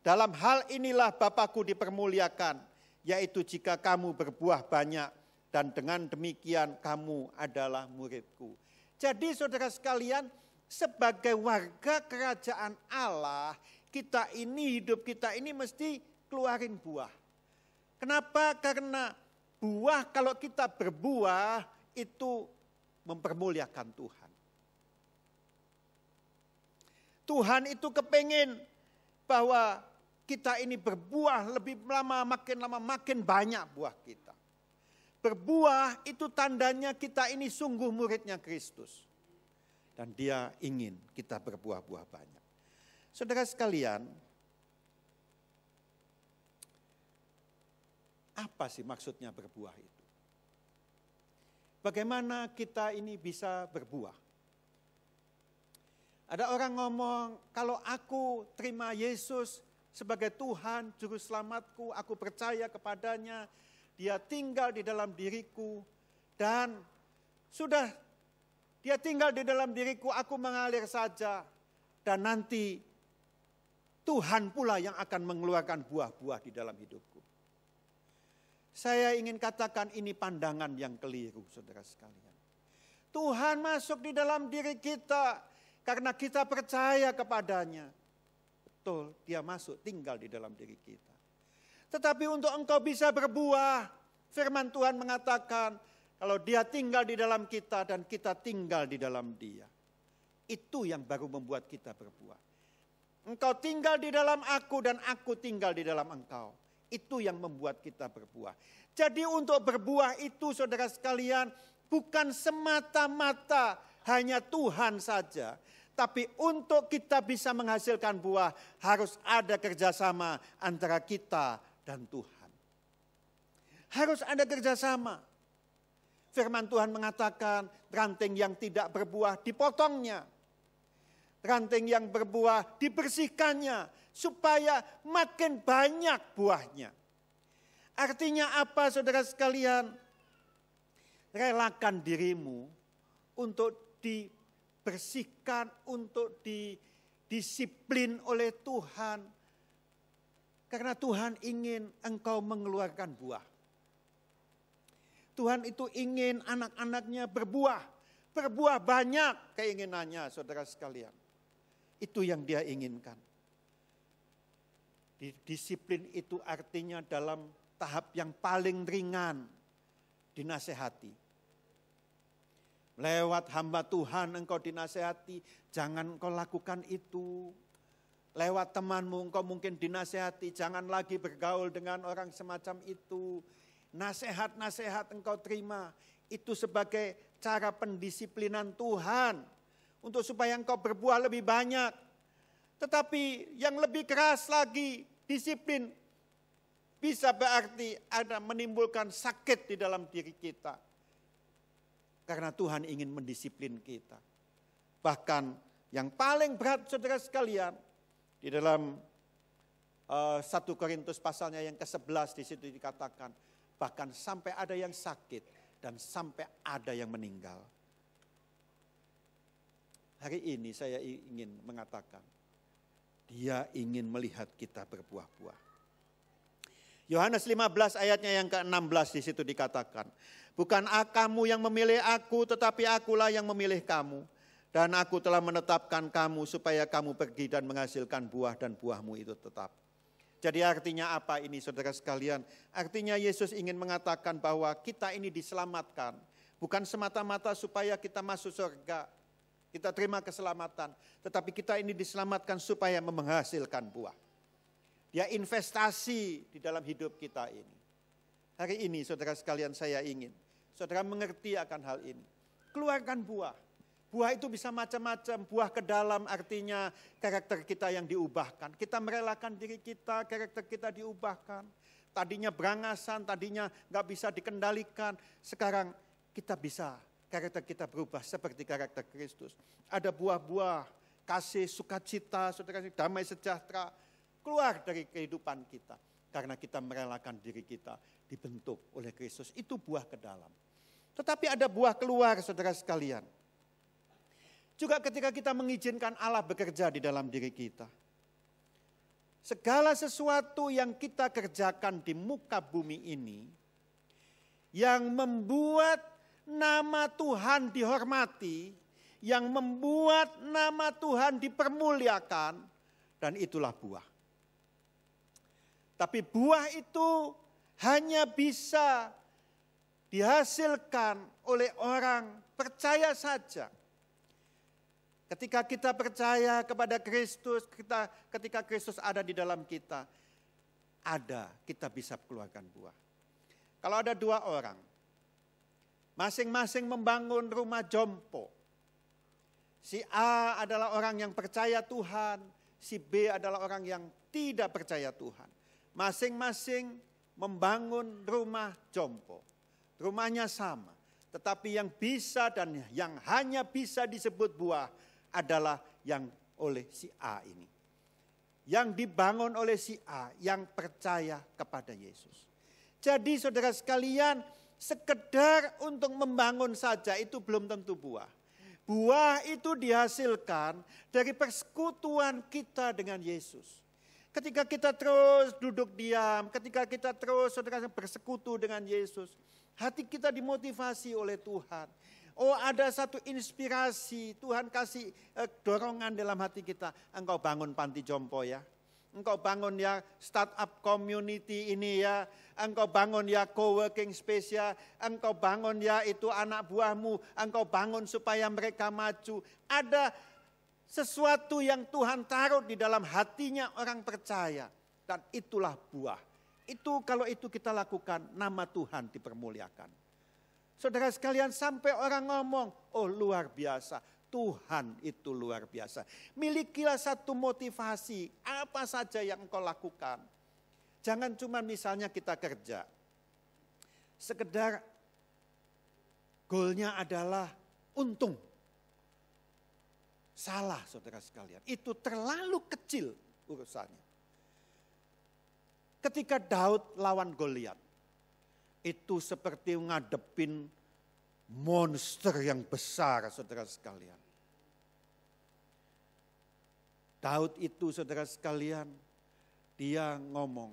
dalam hal inilah Bapa-Ku dipermuliakan, yaitu jika kamu berbuah banyak dan dengan demikian kamu adalah murid-Ku. Jadi saudara sekalian, sebagai warga kerajaan Allah, hidup kita ini mesti keluarin buah. Kenapa? Karena buah, kalau kita berbuah itu mempermuliakan Tuhan. Tuhan itu kepingin bahwa kita ini berbuah lebih lama makin banyak buah kita. Berbuah itu tandanya kita ini sungguh muridnya Kristus. Dan dia ingin kita berbuah-buah banyak. Saudara sekalian, apa sih maksudnya berbuah itu? Bagaimana kita ini bisa berbuah? Ada orang ngomong, kalau aku terima Yesus sebagai Tuhan, Juru Selamatku, aku percaya kepadanya, Dia tinggal di dalam diriku, dan sudah Dia tinggal di dalam diriku, aku mengalir saja, dan nanti Tuhan pula yang akan mengeluarkan buah-buah di dalam hidupku. Saya ingin katakan ini pandangan yang keliru, saudara sekalian. Tuhan masuk di dalam diri kita karena kita percaya kepadanya. Betul, Dia masuk tinggal di dalam diri kita. Tetapi untuk engkau bisa berbuah, firman Tuhan mengatakan, kalau Dia tinggal di dalam kita dan kita tinggal di dalam Dia. Itu yang baru membuat kita berbuah. Engkau tinggal di dalam aku dan aku tinggal di dalam engkau. Itu yang membuat kita berbuah. Jadi untuk berbuah itu saudara sekalian, bukan semata-mata hanya Tuhan saja. Tapi untuk kita bisa menghasilkan buah, harus ada kerjasama antara kita dan Tuhan. Harus ada kerjasama. Firman Tuhan mengatakan, ranting yang tidak berbuah dipotongnya. Ranting yang berbuah dibersihkannya, supaya makin banyak buahnya. Artinya apa saudara sekalian? Relakan dirimu untuk dibersihkan, untuk didisiplin oleh Tuhan. Karena Tuhan ingin engkau mengeluarkan buah. Tuhan itu ingin anak-anaknya berbuah. Berbuah banyak keinginannya saudara sekalian. Itu yang Dia inginkan. Disiplin itu artinya dalam tahap yang paling ringan. Dinasehati. Lewat hamba Tuhan engkau dinasehati. Jangan engkau lakukan itu. Lewat temanmu engkau mungkin dinasehati. Jangan lagi bergaul dengan orang semacam itu. Nasihat-nasihat engkau terima. Itu sebagai cara pendisiplinan Tuhan. Untuk supaya engkau berbuah lebih banyak. Tetapi yang lebih keras lagi, disiplin. Bisa berarti ada menimbulkan sakit di dalam diri kita. Karena Tuhan ingin mendisiplin kita. Bahkan yang paling berat saudara sekalian. Di dalam 1 Korintus pasalnya yang ke-11 di situ dikatakan. Bahkan sampai ada yang sakit dan sampai ada yang meninggal. Hari ini saya ingin mengatakan, Dia ingin melihat kita berbuah-buah. Yohanes 15 ayatnya yang ke-16 di situ dikatakan, bukan kamu yang memilih aku, tetapi akulah yang memilih kamu. Dan aku telah menetapkan kamu supaya kamu pergi dan menghasilkan buah dan buahmu itu tetap. Jadi artinya apa ini saudara sekalian? Artinya Yesus ingin mengatakan bahwa kita ini diselamatkan. Bukan semata-mata supaya kita masuk surga. Kita terima keselamatan. Tetapi kita ini diselamatkan supaya menghasilkan buah. Dia investasi di dalam hidup kita ini. Hari ini saudara sekalian saya ingin. Saudara mengerti akan hal ini. Keluarkan buah. Buah itu bisa macam-macam. Buah ke dalam artinya karakter kita yang diubahkan. Kita merelakan diri kita, karakter kita diubahkan. tadinya berangasan, tadinya nggak bisa dikendalikan. Sekarang kita bisa, karakter kita berubah seperti karakter Kristus. Ada buah-buah kasih, sukacita, saudara, damai sejahtera keluar dari kehidupan kita. Karena kita merelakan diri kita dibentuk oleh Kristus. Itu buah ke dalam. Tetapi ada buah keluar, saudara sekalian. Juga ketika kita mengizinkan Allah bekerja di dalam diri kita. Segala sesuatu yang kita kerjakan di muka bumi ini, yang membuat nama Tuhan dihormati, yang membuat nama Tuhan dipermuliakan, dan itulah buah. Tapi buah itu hanya bisa dihasilkan oleh orang percaya saja. Ketika kita percaya kepada Kristus, ketika Kristus ada di dalam kita, kita bisa keluarkan buah. Kalau ada dua orang, masing-masing membangun rumah jompo. Si A adalah orang yang percaya Tuhan, si B adalah orang yang tidak percaya Tuhan. Masing-masing membangun rumah jompo. Rumahnya sama, tetapi yang bisa dan yang hanya bisa disebut buah adalah yang oleh si A ini. Yang dibangun oleh si A yang percaya kepada Yesus. Jadi saudara sekalian, sekedar untuk membangun saja itu belum tentu buah. Buah itu dihasilkan dari persekutuan kita dengan Yesus. Ketika kita terus duduk diam, ketika kita terus saudara bersekutu dengan Yesus, hati kita dimotivasi oleh Tuhan. Oh, ada satu inspirasi, Tuhan kasih dorongan dalam hati kita. Engkau bangun panti jompo ya. Engkau bangun ya startup community ini ya. Engkau bangun ya co-working space ya. Engkau bangun ya itu anak buahmu. Engkau bangun supaya mereka maju. Ada sesuatu yang Tuhan taruh di dalam hatinya orang percaya. Dan itulah buah. Kalau itu kita lakukan, nama Tuhan dipermuliakan. Saudara sekalian, sampai orang ngomong, oh luar biasa, Tuhan itu luar biasa. Milikilah satu motivasi, apa saja yang engkau lakukan. Jangan cuma misalnya kita kerja, sekedar goalnya adalah untung. Salah saudara sekalian, itu terlalu kecil urusannya. Ketika Daud lawan Goliat, itu seperti ngadepin monster yang besar, saudara sekalian. Daud itu, saudara sekalian, dia ngomong,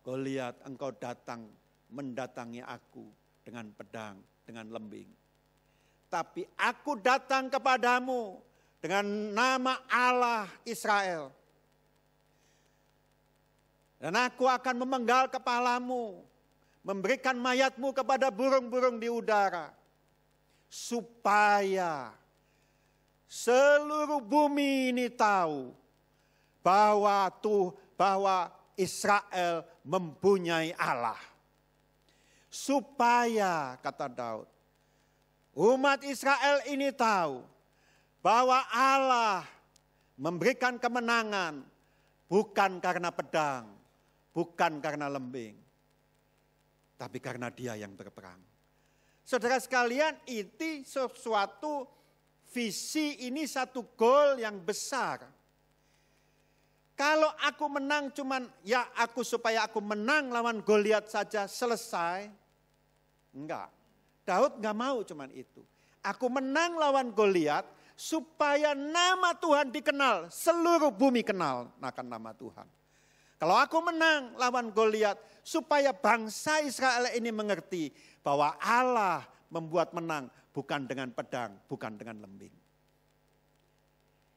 Goliat, engkau datang mendatangi aku dengan pedang, dengan lembing. Tapi aku datang kepadamu dengan nama Allah Israel. Dan aku akan memenggal kepalamu, memberikan mayatmu kepada burung-burung di udara. Supaya seluruh bumi ini tahu bahwa Israel mempunyai Allah. Supaya, kata Daud, umat Israel ini tahu bahwa Allah memberikan kemenangan bukan karena pedang, bukan karena lembing, tapi karena Dia yang berperang. Saudara sekalian, itu sesuatu visi, ini satu goal yang besar. Kalau aku menang cuman supaya aku menang lawan Goliat saja selesai. Enggak. Daud enggak mau cuman itu. Aku menang lawan Goliat supaya nama Tuhan dikenal, seluruh bumi kenal akan nama Tuhan. Kalau aku menang lawan Goliat, supaya bangsa Israel ini mengerti bahwa Allah membuat menang bukan dengan pedang, bukan dengan lembing.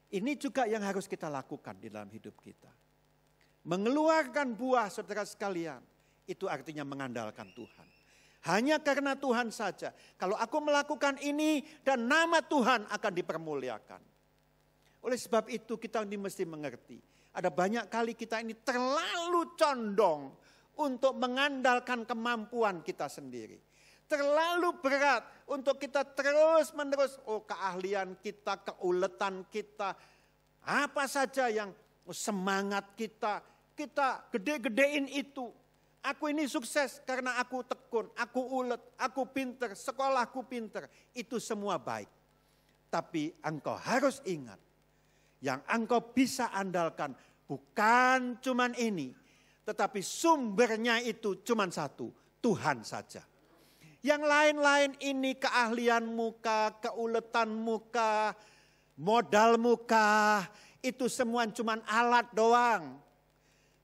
Ini juga yang harus kita lakukan di dalam hidup kita. Mengeluarkan buah, saudara sekalian, itu artinya mengandalkan Tuhan. Hanya karena Tuhan saja. Kalau aku melakukan ini dan nama Tuhan akan dipermuliakan. Oleh sebab itu kita ini mesti mengerti. Ada banyak kali kita ini terlalu condong untuk mengandalkan kemampuan kita sendiri. Terlalu berat untuk kita terus-menerus, keahlian kita, keuletan kita, apa saja yang semangat kita kita gede-gedein itu. Aku ini sukses karena aku tekun, aku ulet, aku pinter, sekolahku pinter. Itu semua baik. Tapi engkau harus ingat, yang engkau bisa andalkan bukan cuman ini, tetapi sumbernya itu cuman satu, Tuhan saja. Yang lain-lain ini keahlian muka, keuletan muka, modal muka, itu semua cuman alat doang.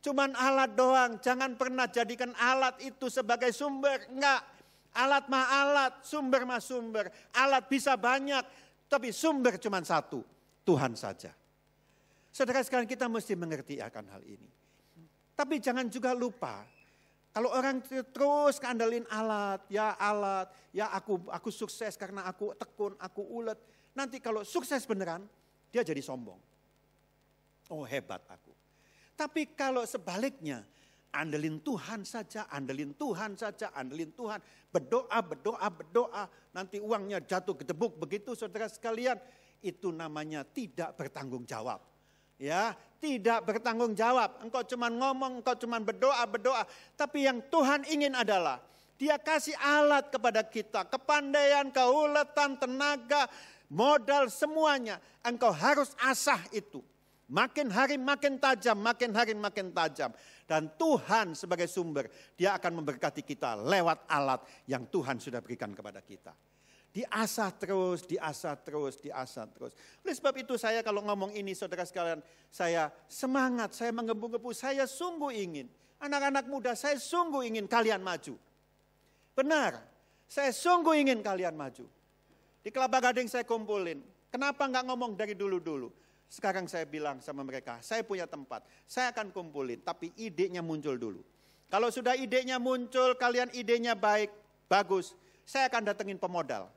Cuman alat doang, jangan pernah jadikan alat itu sebagai sumber. Enggak, alat mah alat, sumber mah sumber. Alat bisa banyak, tapi sumber cuman satu, Tuhan saja. Saudara sekalian, kita mesti mengerti akan hal ini. Tapi jangan juga lupa, kalau orang terus ngandalin alat, ya aku sukses karena aku tekun, aku ulet. Nanti kalau sukses beneran, dia jadi sombong. Oh hebat aku. Tapi kalau sebaliknya, andelin Tuhan saja, andelin Tuhan saja, andelin Tuhan. Berdoa, nanti uangnya jatuh gedebuk begitu saudara sekalian. Itu namanya tidak bertanggung jawab. Ya, tidak bertanggung jawab. Engkau cuma ngomong, engkau cuma berdoa. Tapi yang Tuhan ingin adalah Dia kasih alat kepada kita, kepandaian, keuletan, tenaga, modal semuanya. Engkau harus asah itu. Makin hari makin tajam, makin hari makin tajam. Dan Tuhan sebagai sumber, Dia akan memberkati kita lewat alat yang Tuhan sudah berikan kepada kita. Diasah terus, diasah terus, diasah terus. Oleh sebab itu saya kalau ngomong ini saudara sekalian, saya semangat, saya menggebu-gebu, saya sungguh ingin. Anak-anak muda, saya sungguh ingin kalian maju. Benar, saya sungguh ingin kalian maju. Di Kelapa Gading saya kumpulin, kenapa enggak ngomong dari dulu-dulu? Sekarang saya bilang sama mereka, saya punya tempat, saya akan kumpulin, tapi idenya muncul dulu. Kalau sudah idenya muncul, kalian idenya baik, bagus, saya akan datengin pemodal.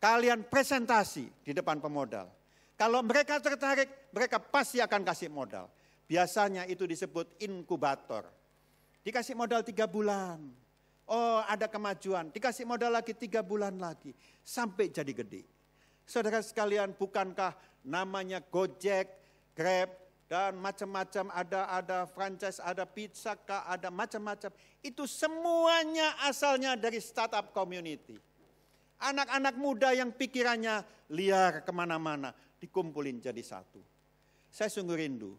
Kalian presentasi di depan pemodal. Kalau mereka tertarik, mereka pasti akan kasih modal. Biasanya itu disebut inkubator. Dikasih modal 3 bulan. Oh ada kemajuan, dikasih modal lagi 3 bulan lagi. Sampai jadi gede. Saudara sekalian, bukankah namanya Gojek, Grab, dan macam-macam ada franchise, ada pizza, ada macam-macam. Itu semuanya asalnya dari startup community. Anak-anak muda yang pikirannya liar kemana-mana, dikumpulin jadi satu. Saya sungguh rindu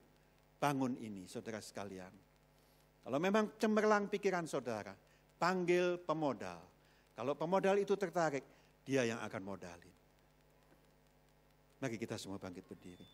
bangun ini saudara sekalian. Kalau memang cemerlang pikiran saudara, panggil pemodal. Kalau pemodal itu tertarik, dia yang akan modalin. Mari kita semua bangkit berdiri.